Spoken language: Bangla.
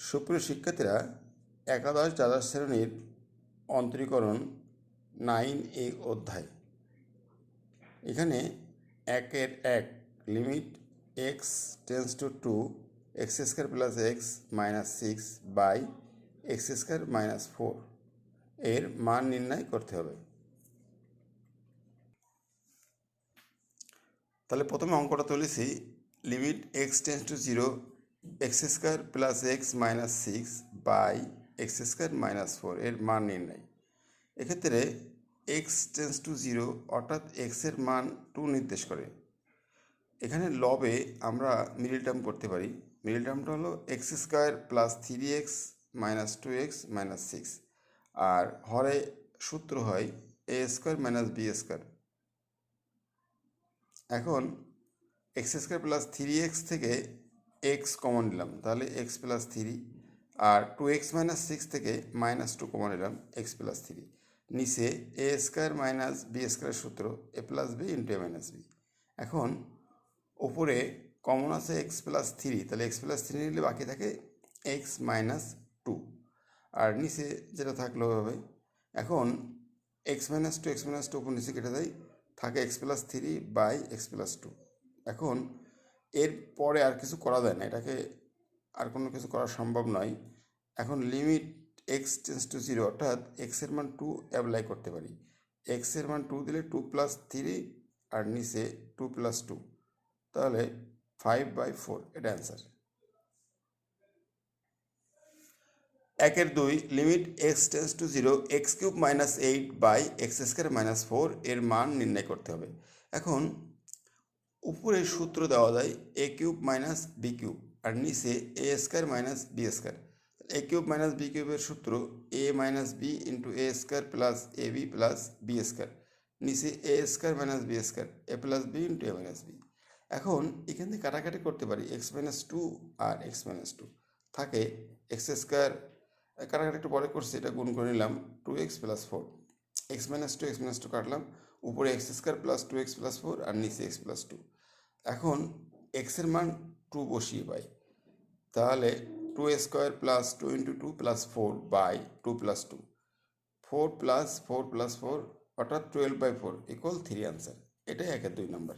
সুপ্রিয় শিক্ষার্থীরা, একাদশ দ্বাদশ শ্রেণীর অন্তরীকরণ 9A অধ্যায়। এখানে 1 limit x tends to 2 x square plus x minus 6 by x square minus 4 এর মান নির্ণয় করতে হবে। তাহলে প্রথমে অঙ্কটা তুলেছি, limit x tends to 0 x square plus x minus 6 by x square minus 4 এর মান নির্ণয়। এক্ষেত্রে এক্স টেন্স টু 0 অর্থাৎ এক্সের মান 2 নির্দেশ করে। এখানে লবে আমরা মিডল টার্ম করতে পারি। মিডল টার্মটা হলো x square plus 3x minus 2x minus 6, আর হরে সূত্র হয় এ স্কোয়ার মাইনাস বি স্কোয়ার। এখন এক্স স্কোয়ার প্লাস 3x থেকে এক্স কমন নিলাম, তাহলে এক্স প্লাস 3, আর 2x মাইনাস 6 থেকে মাইনাস 2 কমন নিলাম, এক্স প্লাস 3। নিচে এ স্কোয়ার মাইনাস বি স্কোয়ার সূত্র এ প্লাস বি ইন্টু এ মাইনাস বি। এখন ওপরে কমন আছে এক্স প্লাস 3, তাহলে এক্স প্লাস 3 নিলে বাকি থাকে এক্স মাইনাস 2, আর নিচে যেটা থাকলো হবে। এখন এক্স মাইনাস টু উপর নিচে কেটে দেয়, থাকে x plus 3 by x plus 2। এখন এর পরে আর কিছু করা যায় না, এটাকে আর কোনো কিছু করা সম্ভব নয়। এখন লিমিট এক্স টেন্স টু 0 অর্থাৎ এক্সের মান 2 অ্যাপ্লাই করতে পারি। এক্সের মান 2 দিলে 2 প্লাস 3 আর নিচে 2 প্লাস 2, তাহলে 5/4 এটা answer. 1-2 limit x tends to 0 x cube minus 8 by x square minus 4 এর মান নির্ণয় করতে হবে। এখন উপরে সূত্র দেওয়া যায় এ কিউব মাইনাস বি কিউব, আর নিচে এ স্কোয়ার মাইনাস বি স্কোয়ার। এ কিউব মাইনাস বি কিউবের সূত্র এ minus B into A square plus A B plus B square. নিচে এ স্কোয়ার মাইনাস বি স্কোয়ার এ প্লাস বি ইন্টু এ মাইনাস বি। এখন এখান থেকে কাটাকাটি করতে পারি, এক্স মাইনাস 2 আর এক্স মাইনাস 2 থাকে এক্স স্কোয়ার, কাটাকাটি একটু পরে করছি, এটা গুণ করে নিলাম 2x plus 4। X minus two কাটলাম, উপরে x square plus 2x plus 4 আর নিচে এক্স প্লাস 2। এখন এক্সের মান 2 বসিয়ে পাই, তাহলে 2 square plus 2 into 2 plus 4 by 2 plus 2, 4 plus 4 plus 4 অর্থাৎ 12/4 ইকুয়াল 3 অ্যান্সার। এটাই 1-2 নম্বর।